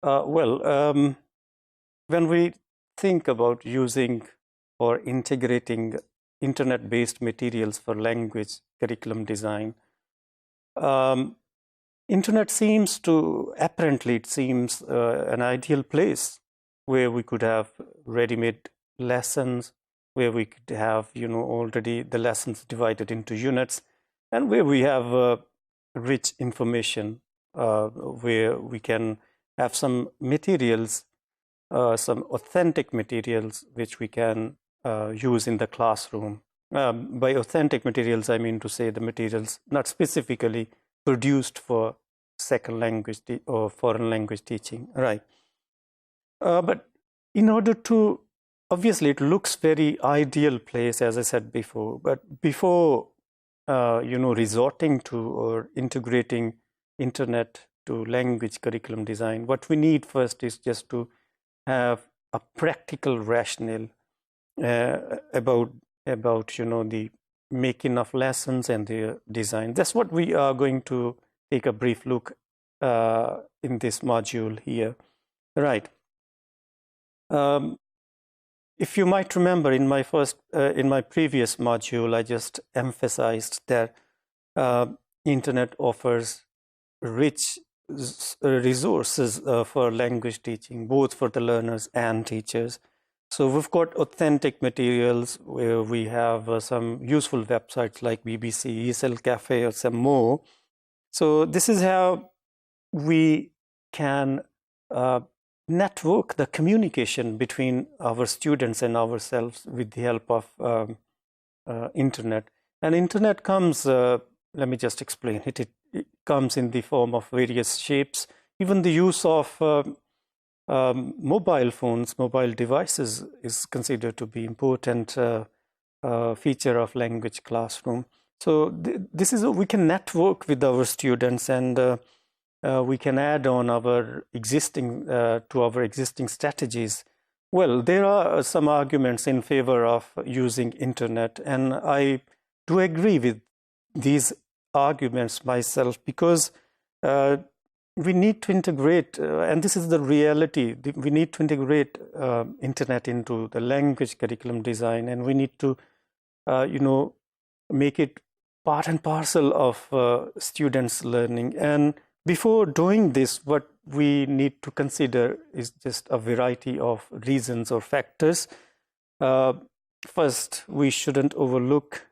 When we think about using or integrating internet-based materials for language curriculum design, internet seems to, apparently it seems an ideal place where we could have ready-made lessons, where we could have, already the lessons divided into units, and where we have rich information, where we can have some materials, some authentic materials which we can use in the classroom. By authentic materials, I mean to say the materials not specifically produced for second language or foreign language teaching, right? But in order to, obviously it looks very ideal place, as I said before, but before resorting to or integrating internet to language curriculum design, what we need first is just to have a practical rationale about the making of lessons and their design. That's what we are going to take a brief look in this module here, right? If you might remember, in my previous module, I just emphasized that internet offers rich resources for language teaching, both for the learners and teachers. So we've got authentic materials where we have some useful websites like BBC, ESL Cafe, or some more. So this is how we can network the communication between our students and ourselves with the help of internet. And internet comes, let me just explain it. It comes in the form of various shapes. Even the use of mobile phones, mobile devices is considered to be important feature of language classroom. So this is, we can network with our students, and we can add on our existing to our existing strategies. Well, there are some arguments in favor of using internet, and I do agree with these arguments myself, because we need to integrate, and this is the reality, we need to integrate internet into the language curriculum design, and we need to make it part and parcel of students' learning. And before doing this, what we need to consider is just a variety of reasons or factors. First, we shouldn't overlook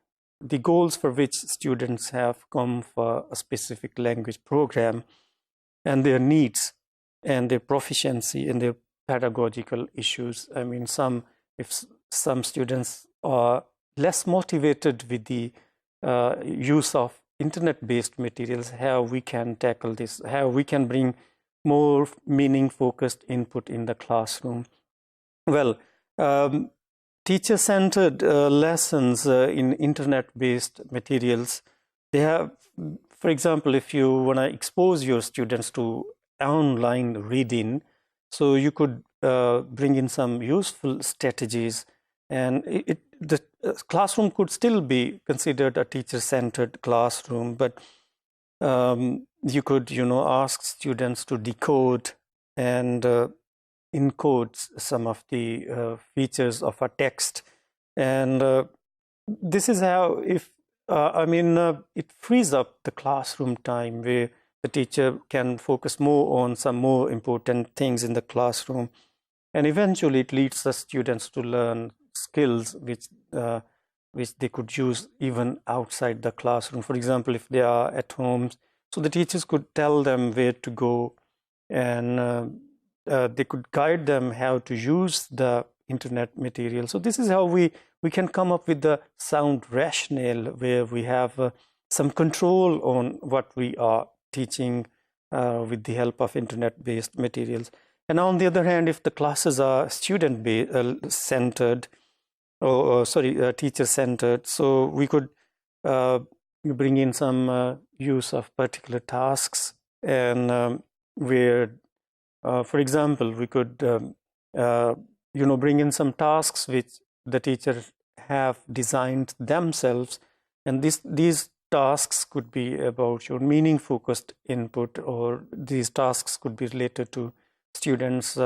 the goals for which students have come for a specific language program, and their needs and their proficiency and their pedagogical issues. I mean, if some students are less motivated with the use of internet-based materials, how we can tackle this, how we can bring more meaning-focused input in the classroom. Well, teacher-centered lessons in internet-based materials, they have, for example, if you want to expose your students to online reading, so you could bring in some useful strategies, and the classroom could still be considered a teacher-centered classroom, but you could, ask students to decode and encode some of the features of a text, and this is how, it frees up the classroom time where the teacher can focus more on some more important things in the classroom, and eventually it leads the students to learn skills which they could use even outside the classroom. For example, if they are at home, so the teachers could tell them where to go, and they could guide them how to use the internet material. So this is how we can come up with the sound rationale, where we have some control on what we are teaching with the help of internet-based materials. And on the other hand, if the classes are student-centered, teacher-centered, so we could bring in some use of particular tasks, and where, for example, we could bring in some tasks which the teachers have designed themselves, and these tasks could be about your meaning-focused input, or these tasks could be related to students,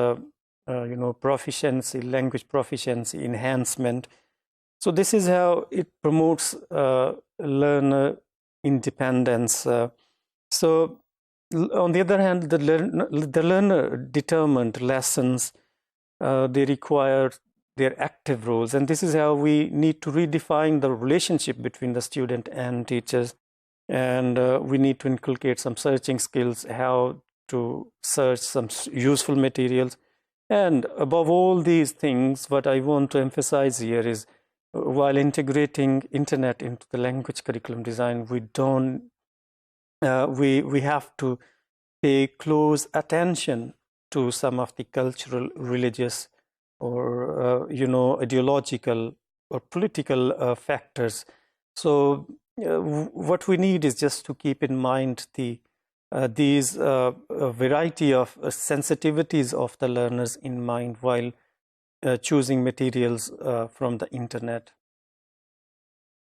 proficiency, language proficiency, enhancement. So this is how it promotes learner independence. So on the other hand, the learner determined lessons, they require their active roles. And this is how we need to redefine the relationship between the student and teachers. And we need to inculcate some searching skills, how to search some useful materials. And above all these things, what I want to emphasize here is while integrating internet into the language curriculum design, we have to pay close attention to some of the cultural, religious, or ideological or political factors. So what we need is just to keep in mind these variety of sensitivities of the learners in mind while choosing materials from the internet.